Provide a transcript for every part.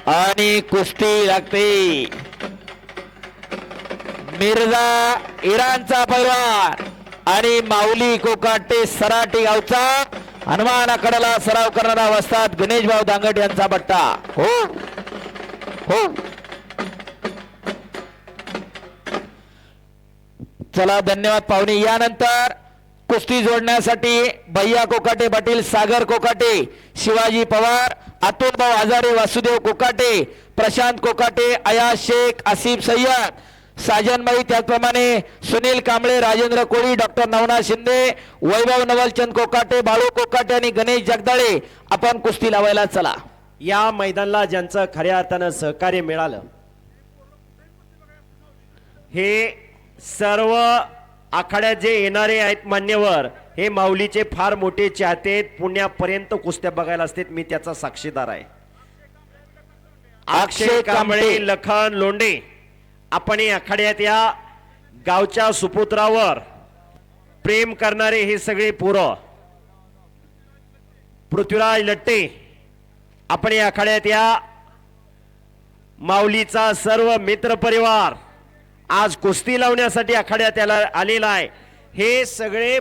आणि कुस्ती लागते. मिर्झा इराणचा पैलवान आणि माऊली कोकाटे सराटी गावचा हनुमानाकडला सराव करणारा वस्ताद गणेश भाऊ दांगट यांचा बट्टा. हो हो चला धन्यवाद पाहुणे. यानंतर कुस्ती जोडण्यासाठी भैया कोकाटे पाटील, सागर कोकाटे, शिवाजी पवार, अतुल भाऊ हजारे, वासुदेव कोकाटे, प्रशांत कोकाटे, अयाज शेख, आसिफ सय्यद, साजनबाई, त्याचप्रमाणे सुनील कांबळे, राजेंद्र कोळी, डॉक्टर नवनाथ शिंदे, वैभव नवलचंद कोकाटे, बाळू कोकाटे आणि गणेश जगदाळे आपण कुस्ती लावायला चला. या मैदानाला ज्यांचं खऱ्या अर्थानं सहकार्य मिळालं हे सर्व आखाड्यात जे येणारे आहेत मान्यवर हे माऊलीचे फार मोठे चाहते आहेत. पुण्यापर्यंत कुस्त्या बघायला असतात. मी त्याचा साक्षीदार आहे. अक्षय कांबळे, लखन लोंढे आपण या आखाड्यात या गावच्या सुपुत्रावर प्रेम करणारे हे सगळे पोरं. पृथ्वीराज लट्टे आपण या आखाड्यात या माऊलीचा सर्व मित्र परिवार आज कुस्ती लावण्यासाठी आखाड्यात त्याला आलेला आहे. हे सगळे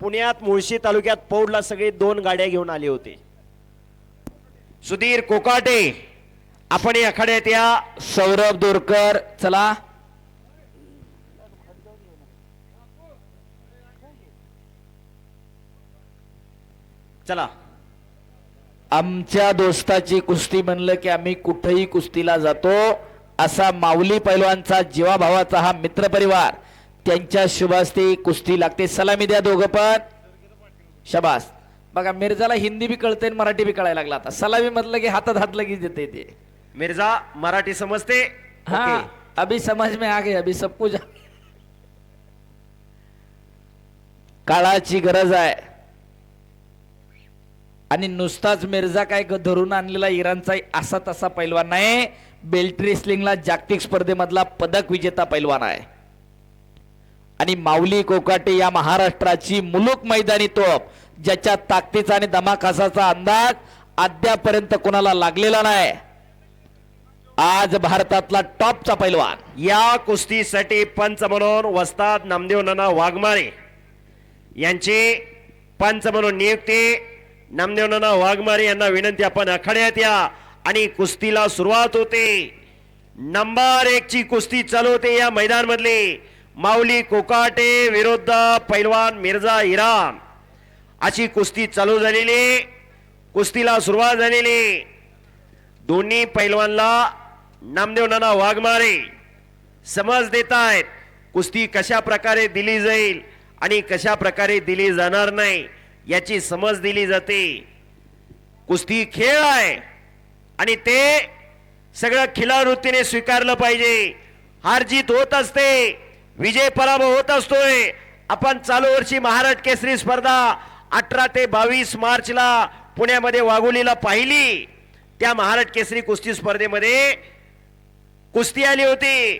पुण्यात मुळशी तालुक्यात पौडला सगळे 2 गाड्या घेऊन आले होते. सुधीर कोकाटे आपण या आखाड्यात या सौरभ दोरकर चला. चला. आमच्या दोस्ताची कुस्ती म्हणलं की आम्ही कुठेही कुस्तीला जातो असा माऊली पैलवानचा जीवाभावाचा हा मित्र परिवार. त्यांच्या शुभास्ते कुस्ती लागते. सलामी द्या दोघं पण. शबास. बघा मिर्झाला हिंदी बी कळते मराठी बी कळायला लागला आता. सलामी म्हटलं की हातात हात लगेच देते ते. मिर्झा मराठी समजते. हाँ अभी समझ में आ गए, अभी सब कुछ. काळाची गरज आहे आणि नुसताच मिर्झा काय धरून आणलेला इराणचा असा तसा पैलवान नाही. बेल्ट रेसलिंगला जागतिक स्पर्धेमधला पदक विजेता पैलवान आहे. आणि माऊली कोकाटे या महाराष्ट्राची मुलूक मैदानी तोप, ज्याच्या ताकदीचा आणि दमाकासाचा अंदाज अद्यापर्यंत कोणाला लागलेला नाही. आज भारतातला टॉपचा पैलवान. या कुस्तीसाठी पंच म्हणून वस्ताद नामदेव नाना वाघमारे यांची पंच म्हणून नियुक्ती. नामदेव नाना वाघमारे यांना विनंती आपण आखाड्यात या आणि कुस्तीला सुरुवात होते. नंबर 1 ची कुस्ती चालू होते या मैदान मधली. माऊली कोकाटे विरुद्ध पैलवान मिर्झा इराण अशी कुस्ती चालू झालेली. कुस्तीला सुरुवात झालेली. दोन्ही पैलवानला नामदेव नाना वाघमारे समज देत आहेत कुस्ती कशा प्रकारे दिली जाईल आणि कशा प्रकारे दिली जाणार नाही याची समज दिली जाते. कुस्ती खेळ आहे आणि ते सगळं खिलावृत्तीने स्वीकारलं पाहिजे. हार जीत होत असते, विजय पराभव होत असतोय. आपण चालू वर्षी महाराष्ट्र केसरी स्पर्धा 18 ते 22 मार्चला पुण्यामध्ये वाघोलीला पाहिली. त्या महाराष्ट्र केसरी कुस्ती स्पर्धेमध्ये कुस्ती आली होती.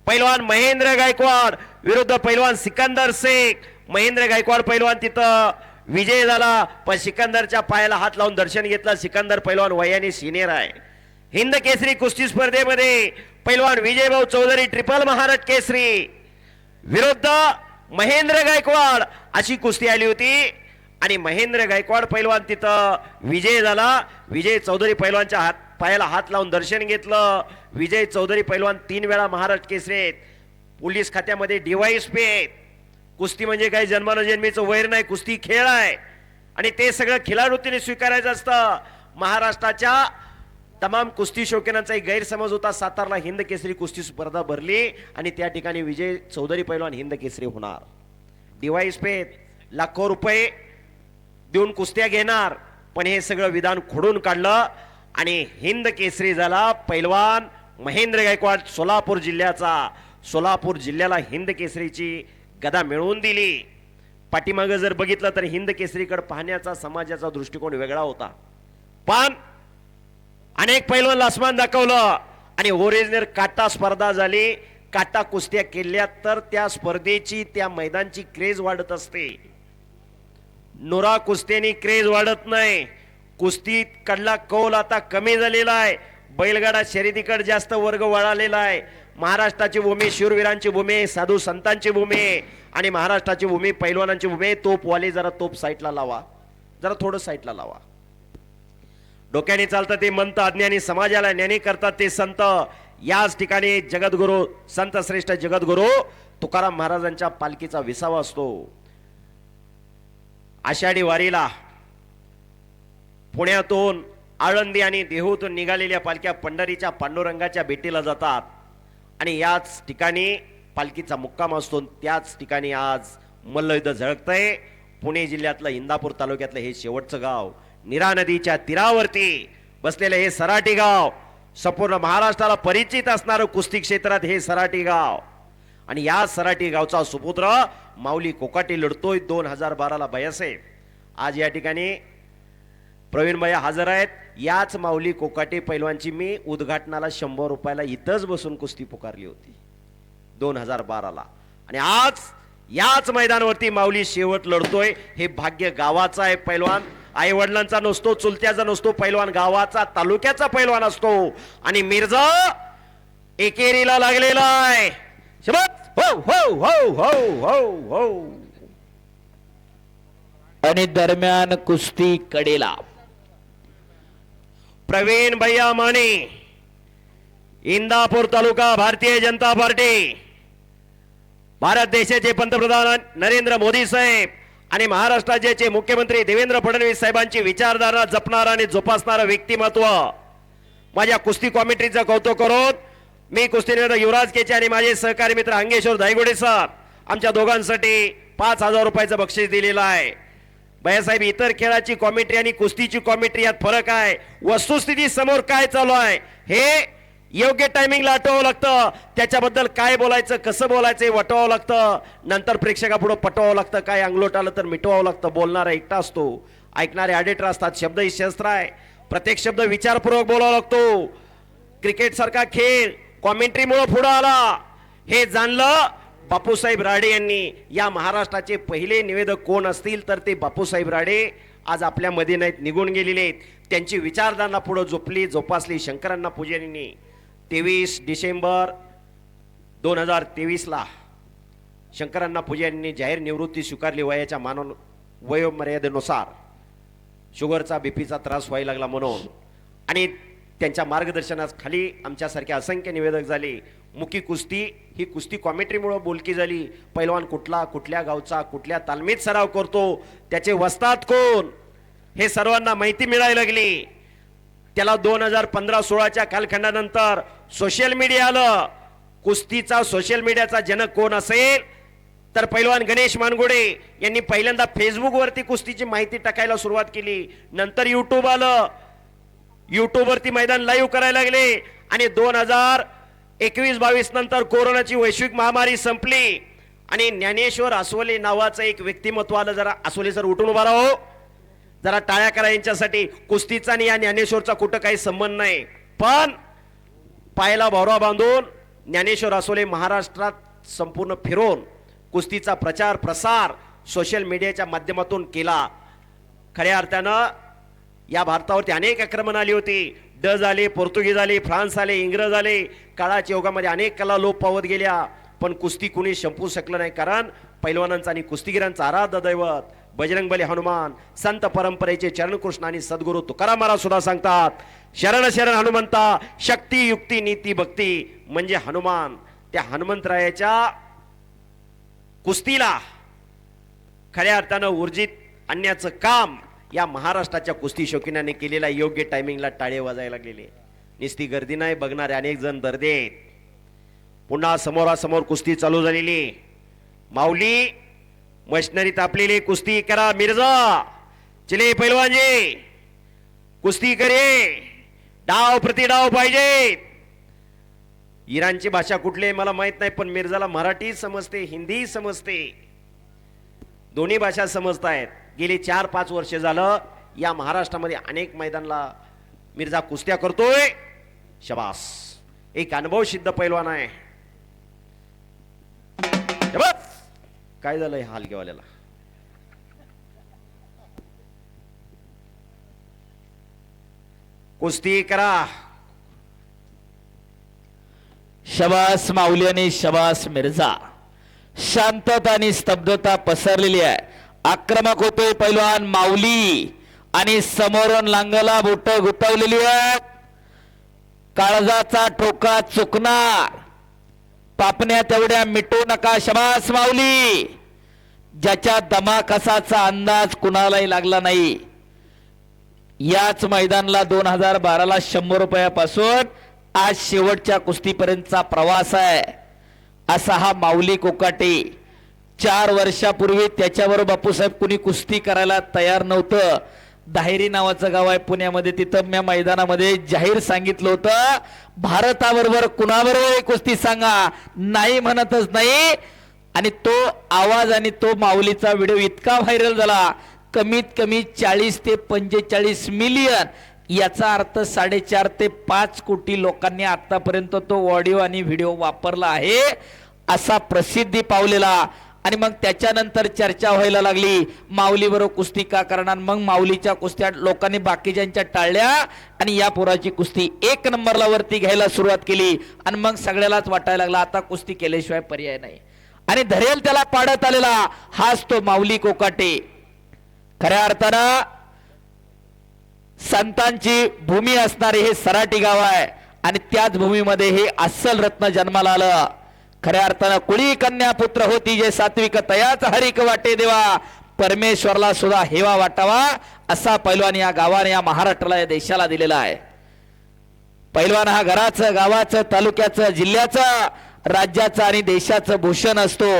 पैलवान महेंद्र गायकवाड विरुद्ध पैलवान सिकंदर शेख. महेंद्र गायकवाड पैलवान तिथं विजय झाला, पण सिकंदरच्या पायाला हात लावून दर्शन घेतलं. सिकंदर पैलवान वयाने सिनियर आहे. हिंद केसरी कुस्ती स्पर्धेमध्ये पैलवान विजयभाऊ चौधरी ट्रिपल महाराष्ट्र केसरी विरुद्ध महेंद्र गायकवाड अशी कुस्ती आली होती आणि महेंद्र गायकवाड पैलवान तिथं विजय झाला. विजय चौधरी पैलवानच्या पायाला हात लावून दर्शन घेतलं. विजय चौधरी पैलवान 3 वेळा महाराष्ट्र केसरी आहेत. पोलीस खात्यामध्ये DYSP आहेत. कुस्ती म्हणजे काही जन्मानजन्मीचं वैर नाही, कुस्ती खेळ आहे आणि ते सगळं खिलावृत्तीने स्वीकारायचं असतं. महाराष्ट्राच्या तमाम कुस्ती शौकीनांचा एक गैरसमज होता. सातारला हिंद केसरी कुस्ती स्पर्धा भरली आणि त्या ठिकाणी विजय चौधरी पैलवान हिंद केसरी होणार. DYSP लाखो रुपये देऊन कुस्त्या घेणार, पण हे सगळं विधान खोडून काढलं आणि हिंद केसरी झाला पैलवान महेंद्र गायकवाड सोलापूर जिल्ह्याचा. सोलापूर जिल्ह्याला हिंद केसरीची गदा मिळवून दिली. पाठीमागे जर बघितलं तर हिंद केसरीकडे पाहण्याचा समाजाचा दृष्टिकोन वेगळा होता, पण अनेक पैलवान आसमान दाखवलं आणि ओरिजिनल काटा स्पर्धा झाली. काटा कुस्त्या केल्या तर त्या स्पर्धेची त्या मैदानची क्रेज वाढत असते. नुरा कुस्त्यानी क्रेज वाढत नाही. कुस्तीत कडला कौल आता कमी झालेला आहे. बैलगाडा शर्यतीकडे जास्त वर्ग वळालेला आहे. महाराष्ट्राची भूमी शूरवीरांची भूमी, साधू संतांची भूमी आणि महाराष्ट्राची भूमी पैलवानांची भूमी. तोपवाले जरा तोप साईडला लावा, जरा थोडं साईडला लावा. डोक्याने चालतं ते मंत, अज्ञानी समाजाला ज्ञानी करतात ते संत. याच ठिकाणी जगद्गुरु संत श्रेष्ठ जगद्गुरु तुकाराम महाराजांच्या पालखीचा विसावा असतो. आषाढी वारीला पुण्यातून, आळंदी आणि देहूतून निघालेल्या पालख्या पंढरीच्या पांडुरंगाच्या भेटीला जातात आणि याच ठिकाणी पालखीचा मुक्काम असतो. त्याच ठिकाणी आज मल्लयुद्ध झळकतंय. पुणे जिल्ह्यातलं इंदापूर तालुक्यातलं हे शेवटचं गाव, नीरा नदीच्या तीरावरती बसलेलं हे सराटी गाव, संपूर्ण महाराष्ट्राला परिचित असणारं कुस्ती क्षेत्रात हे सराटी गाव. आणि या सराटी गावचा सुपुत्र माऊली कोकाटे लढतोय 2012ला बयासाहेब. आज या ठिकाणी प्रवीण भैया हजर आहेत. याच माऊली कोकाटे पैलवानची मी उद्घाटनाला 100 रुपयाला इथंच बसून कुस्ती पुकारली होती 2012ला. आणि आज याच मैदानावरती माऊली शेवट लढतोय. हे भाग्य गावाचं आहे. पैलवान आई वडिलांचा नसतो, चुलत्याचा नसतो, पैलवान गावाचा तालुक्याचा पैलवान असतो. आणि मिर्झा एकेरीला लागलेला आहे. शबास. हो हो हो हो हो हो. आणि दरम्यान कुस्ती कडेला प्रवीण भैया माने, इंदापूर तालुका, भारतीय जनता पार्टी, भारत देशाचे पंतप्रधान नरेंद्र मोदी साहेब आणि महाराष्ट्राचे मुख्यमंत्री देवेंद्र फडणवीस साहेबांची विचारधारा जपणारा आणि जोपासणारा व्यक्तिमत्व. माझ्या कुस्ती कॉमेंट्रीचं कौतुक करून मी कुस्तीनगर युवराज केचे आणि माझे सहकारी मित्र अंगेश्वर धायगुडे सर आमच्या दोघांसाठी 5,000 रुपयाचं बक्षीस दिलेलं आहे. भैयासाहेब, इतर खेळाची कॉमेंट्री आणि कुस्तीची कॉमेंट्री यात फरक आहे. वस्तुस्थिती समोर काय चालू आहे हे योग्य टायमिंगला आठवावं लागतं. त्याच्याबद्दल काय बोलायचं, कसं बोलायचं हे वटवावं लागतं. नंतर प्रेक्षकापुढं पटवावं लागतं. काय अंगलोट आलं तर मिटवावं लागतं. बोलणारा एकटा असतो, ऐकणारे ऑडिटर असतात. शब्द ही शस्त्र आहे. प्रत्येक शब्द विचारपूर्वक बोलावा लागतो. क्रिकेट सारखा खेळ कॉमेंट्रीमुळे पुढे आला हे जाणलं बापूसाहेब राडे यांनी. या महाराष्ट्राचे पहिले निवेदक कोण असतील तर ते बापूसाहेब राडे. आज आपल्या मध्ये नाहीत, निघून गेलेले आहेत. त्यांची विचारधारणा पुढे जोपासली शंकरांना पुजारींनी. 23 डिसेंबर 2023ला शंकरांना पुजारींनी जाहीर निवृत्ती स्वीकारली. वयाच्या वयोमर्यादेनुसार शुगरचा बीपीचा त्रास व्हायला लागला म्हणून. आणि त्यांच्या मार्गदर्शनाखाली आमच्यासारखे असंख्य निवेदक झाले. मुकी कुस्ती ही कुस्ती कॉमेंट्रीमुळे बोलकी झाली. पैलवान कुठला, कुठल्या गावचा, कुठल्या तालमीत सराव करतो, त्याचे वस्ताद कोण, हे सर्वांना माहिती मिळायला लागली. त्याला 2015-16च्या कालखंडानंतर सोशल मीडिया आलं. कुस्तीचा सोशल मीडियाचा जनक कोण असेल तर पैलवान गणेश मानगुडे यांनी पहिल्यांदा फेसबुकवरती कुस्तीची माहिती टाकायला सुरुवात केली. नंतर युट्यूब आलं. युट्यूबवरती मैदान लाईव्ह करायला लागले. आणि 2021-22 नंतर कोरोनाची वैश्विक महामारी संपली आणि ज्ञानेश्वर आसवले नावाचं एक व्यक्तिमत्व आलं. जरा आसवले सर उठून उभा राहो, जरा टाळ्या करा यांच्यासाठी. कुस्तीचा आणि या ज्ञानेश्वरचा कुठं काही संबंध नाही, पण पायाला भोवरा बांधून ज्ञानेश्वर आसवले महाराष्ट्रात संपूर्ण फिरून कुस्तीचा प्रचार प्रसार सोशल मीडियाच्या माध्यमातून केला. खऱ्या अर्थानं या भारतावरती अनेक आक्रमण आली होती. डच आले, पोर्तुगीज आले, फ्रान्स आले, इंग्रज आले. काळाच्या योगामध्ये अनेक कला लोप पावत गेल्या, पण कुस्ती कुणी संपवू शकलं नाही. कारण पैलवानांचा आणि कुस्तीगिरांचा आराध्य दैवत बजरंगबली हनुमान, संत परंपरेचे चरणकृष्ण आणि सद्गुरू तुकाराम महाराज सुद्धा सांगतात, शरण शरण हनुमंता, शक्ती युक्ती नीती भक्ती म्हणजे हनुमान. त्या हनुमंतरायाच्या कुस्तीला खऱ्या अर्थानं ऊर्जित आणण्याचं काम या महाराष्ट्राच्या कुस्ती शौकीनाने केलेला. योग्य टायमिंगला टाळे वाजायला लागलेले. निस्ती गर्दी नाही, बघणारे अनेक जण दर्दे आहेत. पुन्हा समोरासमोर कुस्ती चालू झालेली. माऊली मशनरी तापलेली. कुस्ती करा मिर्झा, चले पैलवानजी, कुस्ती करे, डाव प्रतिडाव पाहिजे. इराणची भाषा कुठली आहे मला माहित नाही, पण मिर्झाला मराठी समजते, हिंदी समजते, दोन्ही भाषा समजतायत. गेली 4-5 वर्ष झालं या महाराष्ट्रामध्ये अनेक मैदानला मिर्झा कुस्त्या करतोय. शबास, एक अनुभव सिद्ध पैलवान आहे. शबास. काय झालंय हालगेवाल्याला? कुस्ती करा. शबास माऊली आणि शबास मिर्झा. शांतता आणि स्तब्धता पसरलेली आहे. आक्रमक होतोय पैलवान माऊली आणि समोरून लांगला बोट गुतवलेली आहे. काळजाचा ठोका चुकणार, पापण्या तेवढ्या मिटू नका. शबास माऊली, ज्याच्या दमाकसाचा अंदाज कुणालाही लागला नाही. याच मैदानाला 2012ला 100 रुपयापासून आज शेवटच्या कुस्तीपर्यंतचा प्रवास आहे. असा हा माऊली कोकाटे. 4 वर्षापूर्वी त्याच्यावर बापूसाहेब कुणी कुस्ती करायला तयार नव्हतं. दाहेरी नावाचं गाव आहे पुण्यामध्ये, तिथं मी मैदानामध्ये जाहीर सांगितलं होतं, भारताबरोबर कुणाबरोबर कुस्ती सांगा, नाही म्हणतच नाही. आणि तो आवाज आणि तो माऊलीचा व्हिडिओ इतका व्हायरल झाला, कमीत कमी 40 ते 45 मिलियन, याचा अर्थ 4.5 ते 5 कोटी लोकांनी आतापर्यंत तो ऑडिओ आणि व्हिडिओ वापरला आहे, असा प्रसिद्धी पावलेला. आणि मग त्याच्यानंतर चर्चा व्हायला लागली, माऊली बरोबर कुस्ती का करणार. मग माऊलीच्या कुस्त्या लोकांनी बाकीच्यांच्या टाळल्या आणि या पोराची कुस्ती 1 नंबरला वरती घ्यायला सुरुवात केली. आणि मग सगळ्यालाच वाटायला लागला आता कुस्ती केल्याशिवाय पर्याय नाही. आणि धरेल त्याला पाडत आलेला हाच तो माऊली कोकाटे. खऱ्या अर्थानं संतांची भूमी असणारे हे सराटी गाव आहे आणि त्याच भूमीमध्ये हे अस्सल रत्न जन्माला आलं. खऱ्या अर्थानं कुळी कन्या पुत्र होती जे सात्विक तयाच हरिक वाटे देवा, परमेश्वरला सुद्धा हेवा वाटावा, असा पैलवान या गावाने या महाराष्ट्राला या देशाला दिलेला आहे. पैलवान हा घराचं, गावाचं, तालुक्याचं, जिल्ह्याचं, राज्याचं आणि देशाचं भूषण असतो.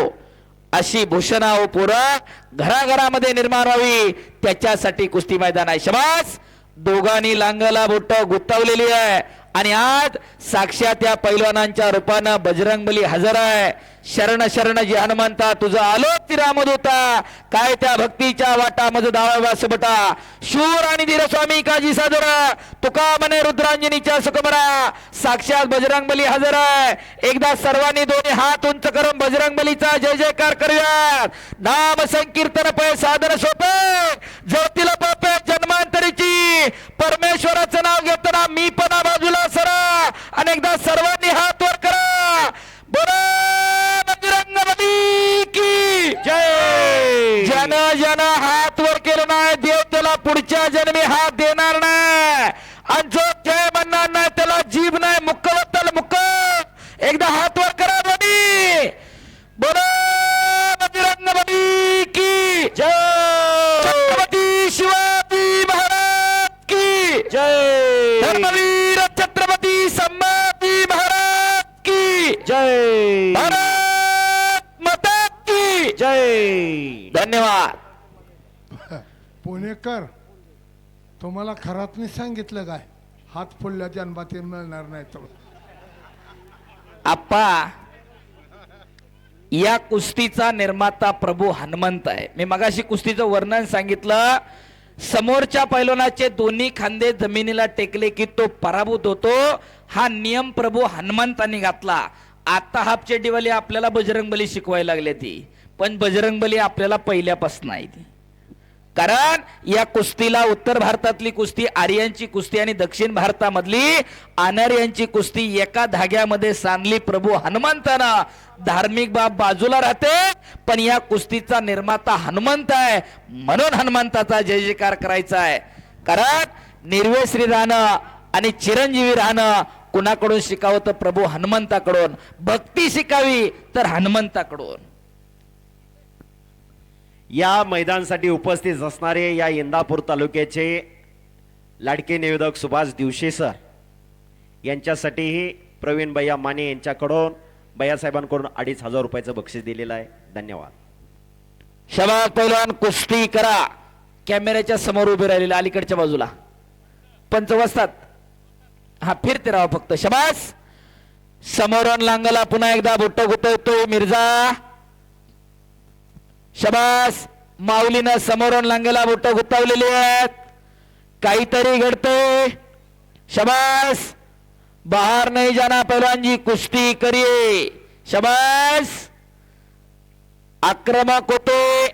अशी भूषणा हो पोरं घराघरामध्ये निर्माण व्हावी, त्याच्यासाठी कुस्ती मैदान आहे. शबास, दोघांनी लांगला बोट गुंतवलेली आहे आणि आज साक्षात या पैलवानांच्या रूपानं बजरंगबली हजर आहे. शरण शरण जी हनुमंता तुझं आलो तिरामदूता, काय त्या भक्तीच्या वाटा मज दावा वासबटा, शूर आणि धीरस्वामी काजी सादर, तुका मने रुद्रांजनीच्या सुकमरा, साक्षात बजरंगबली हजर आहे. एकदा सर्वांनी दोन्ही हात उंच करून बजरंगबलीचा जय जयकार करूयात. नाम संकीर्तन पै साधन सोपे, ज्योतिल पापे जन्मांतरीची, परमेश्वराचं नाव घेताना मी पणा बाजूला सरा, अनेकदा सर्वांनी हात वर करा. बोला बजरंगबली की जय. जन जन हात वर केलं नाही, देव त्याला पुढच्या जन्मी हात देणार नाही. आणि जो जय म्हणणार नाही त्याला जीभ नाही, मुक्कवत्तल मुक्क. एकदा हात वर करा दोन्ही. बोला बजरंगबली की जय. छत्रपती शिवाजी महाराज की जय. धर्मवीर छत्रपती संभाजी महाराज की जय. भारत माता की जय. धन्यवाद. पुणेकर, तुम्हाला खरात मी सांगितलं काय, हात फोडल्या जन्मातील मिळणार नाही. तर आप्पा, या कुस्तीचा निर्माता प्रभू हनुमंत आहे. मी मगाशी कुस्तीचं वर्णन सांगितलं, समोरच्या पैलवानाचे दोन्ही खांदे जमिनीला टेकले की तो पराभूत होतो. हा नियम प्रभू हनुमंतांनी घातला. आता हापचेडीवाली आपल्याला बजरंगबली शिकवायला लागले ती, पण बजरंगबली आपल्याला पहिल्यापासून आहे ती. कारण या कुस्तीला उत्तर भारतातली कुस्ती आर्यांची कुस्ती आणि दक्षिण भारतामधली आनार्यांची कुस्ती एका धाग्यामध्ये सांधली प्रभू हनुमंतानं. धार्मिक बाब बाजूला राहते, पण या कुस्तीचा निर्माता हनुमंत आहे, म्हणून हनुमंताचा जय जयकार करायचा आहे. कारण निर्वेश्री राहणं आणि चिरंजीवी राहणं कुणाकडून शिकावं तर प्रभू हनुमंताकडून. भक्ती शिकावी तर हनुमंताकडून. या मैदानासाठी उपस्थित असणारे या इंदापूर तालुक्याचे लाडके निवेदक सुभाष दिवशे सर यांच्यासाठीही प्रवीण भैया माने यांच्याकडून भैयासाहेबांकडून 2500 रुपयाचं बक्षीस दिलेलं आहे. धन्यवाद. शबास पैलवान, कुस्ती करा. कॅमेऱ्याच्या समोर उभे राहिलेले अलीकडच्या बाजूला पंच बसतात, हा फिरते राहा फक्त. शबास, समोरून लांगला पुन्हा एकदा बोट गुतवतोय मिर्झा. शबास, माऊलीनं समोरून लांगेला बोट गुतावलेली आहेत, काहीतरी घडतंय. शबास, बाहर नहीं जाना पहलवान जी, कुस्ती करिए. शबास, आक्रमक होते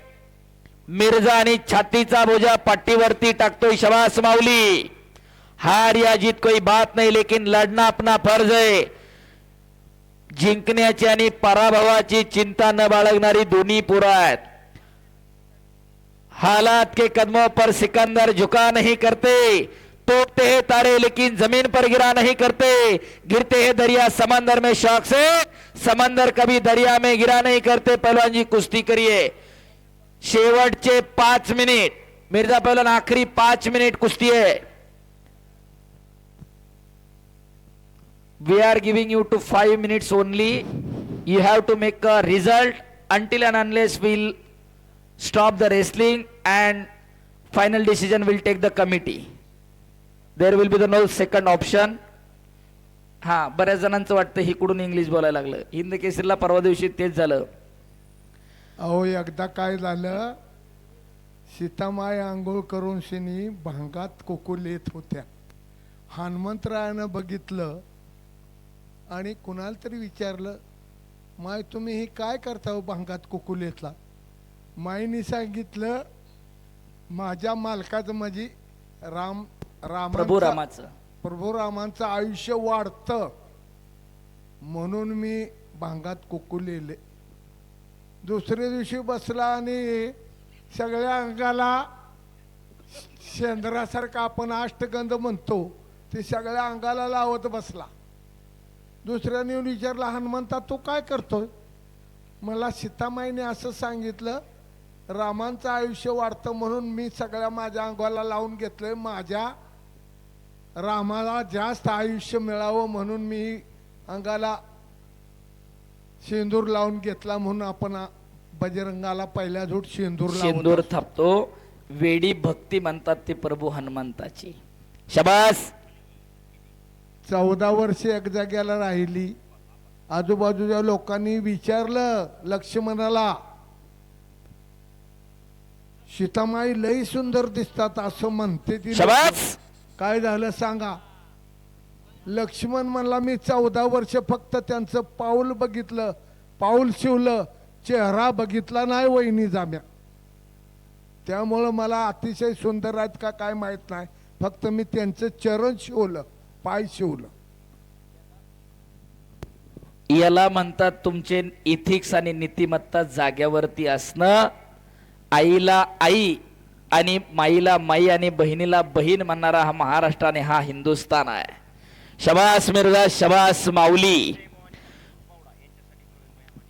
मिर्झा आणि छातीचा बोजा पाठीवरती टाकतोय. शबास माऊली, हार या जीत कोई बात नहीं, लेकिन लड़ना अपना फर्ज है. जिंकण्याची आणि पराभवाची चिंता न बाळगणारी दोन्ही पोरं आहेत. हालात के कदमों पर सिकंदर झुका नहीं करते, टूटते हैं तारे लेकिन जमीन पर गिरा नहीं करते, गिरते हैं दरिया समंदर में शौक से, समंदर कभी दरिया में गिरा नहीं करते. पहलवान जी कुस्ती करिए. शेवटचे 5 मिनिट. मिर्जा पहलवान आखरी 5 मिनिट कुस्ती है. We are giving you to 5 minutes only. You have to make a result until and unless we'll stop the wrestling and final decision will take the committee. There will be the no second option. हा बऱ्याच जणांचं वाटतं इकडून English बोलायला लागलं. हिंद केसरीला परवा दिवशी तेच झालं. अहो एकदा काय झालं, सीतामाई आंघोळ करून शिनी भांगात कोकुल येत होत्या. हनुमंतरायानं बघितलं आणि कुणाला तरी विचारलं, माय तुम्ही हे काय करता हो भांगात कोकुल येतला. माईने सांगितलं, माझ्या मालकाचं म्हणजे प्रभू रामाचं प्रभू रामांचं आयुष्य वाढतं म्हणून मी भांगात कोकुल येले. दुसऱ्या दिवशी बसला आणि सगळ्या अंगाला शेंद्रासारखा आपण अष्टगंध म्हणतो ते सगळ्या अंगाला लावत बसला. दुसऱ्याने येऊन विचारला, हनुमंता तू काय करतोय. मला सीतामाईने असं सांगितलं, रामांचं आयुष्य वाढतं म्हणून मी सगळ्या माझ्या अंगाला लावून घेतलंय, माझ्या रामाला जास्त आयुष्य मिळावं म्हणून मी अंगाला शेंदूर लावून घेतला. म्हणून आपण बजरंगाला पहिल्या झूट शेंदूर थापतो. वेडी भक्ती म्हणतात ते प्रभू हनुमंताची. शाबास. 14 वर्ष एक जाग्याला राहिली. आजूबाजूच्या लोकांनी विचारलं लक्ष्मणाला, सीतामाई लई सुंदर दिसतात असं म्हणते ती. शाबास. काय झालं सांगा. लक्ष्मण म्हणला, मी 14 वर्ष फक्त त्यांचं पाऊल बघितलं, पाऊल शिवलं, चेहरा बघितला नाही वहिनी जाम्या. त्यामुळं मला अतिशय सुंदर आहेत का काय माहित नाही, फक्त मी त्यांचं चरण शिवलं, पाय शिवलं. याला म्हणतात तुमचे इथिक्स आणि नीतिमत्ता जाग्यावरती असणं. आईला आई आणि माईला माई आणि बहिणीला बहीण म्हणणारा हा महाराष्ट्र आणि हा हिंदुस्थान आहे. शबास मिर्झा, शबास माऊली.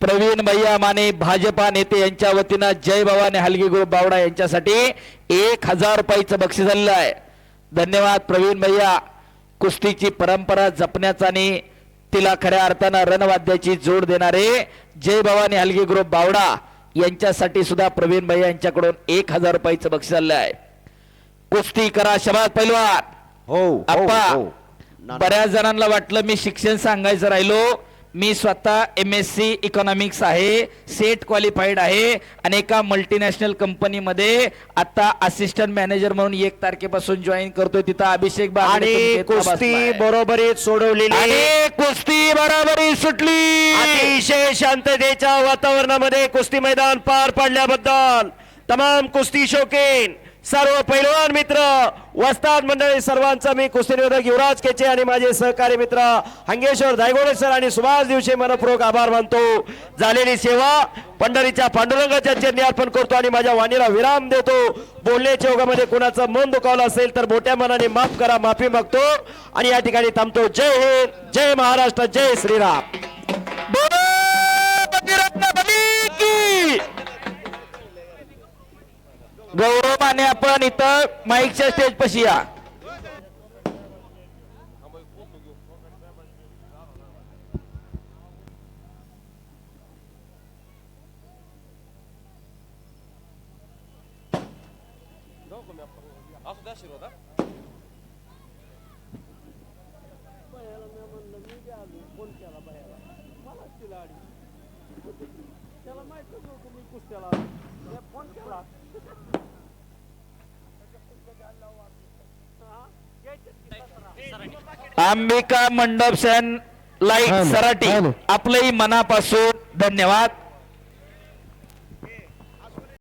प्रवीण भैया माने भाजपा नेते यांच्या वतीनं जय भवानी हलगी ग्रुप बावडा यांच्यासाठी 1000 रुपयाचं बक्षीस झालेलं आहे. धन्यवाद प्रवीण भैया. कुस्तीची परंपरा जपण्याचा आणि तिला खऱ्या अर्थानं रणवाद्याची जोड देणारे जय भवानी हलगी ग्रुप बावडा यांच्यासाठी सुद्धा प्रवीण भैया यांच्याकडून 1000 रुपयाचं बक्षीस झालेलं आहे. कुस्ती करा शबास पैलवान. हो आप्पा, बऱ्याच जणांना वाटलं मी शिक्षण सांगायचं राहिलो. मी स्वतः MSc इकॉनॉमिक्स आहे, सेट क्वालिफाईड आहे आणि एका मल्टीनॅशनल कंपनीमध्ये आता असिस्टंट मॅनेजर म्हणून 1 तारखेपासून जॉईन करतोय. तिथं अभिषेक आणि कुस्ती बरोबरीत सोडवलेली, आणि कुस्ती बरोबरी सुटली. अतिशय शांततेच्या वातावरणामध्ये कुस्ती मैदान पार पाडल्याबद्दल तमाम कुस्ती शौकीन सर्व पैलवान मित्र, वस्ताद मंडळी सर्वांचा मी कुस्तीनिर्वाधक युवराज केचे आणि माझे सहकारी मित्र हंगेश्वर धायगोडे सर आणि सुभाष दिवशी मनपूर्वक आभार मानतो. झालेली सेवा पंढरीच्या पांडुरंगाच्या चरणी अर्पण करतो आणि माझ्या वाणीला विराम देतो. बोलण्याच्या योगामध्ये कोणाचं मन दुखावलं असेल तर मोठ्या मनाने माफ करा, माफी मागतो आणि या ठिकाणी थांबतो. जय हिंद, जय महाराष्ट्र, जय श्रीराम. गौरवाने आपण इथं माईकच्या स्टेज पाशी या. अंबिका मंडप सेन लाईट सराटी आपलंही मनापासून धन्यवाद.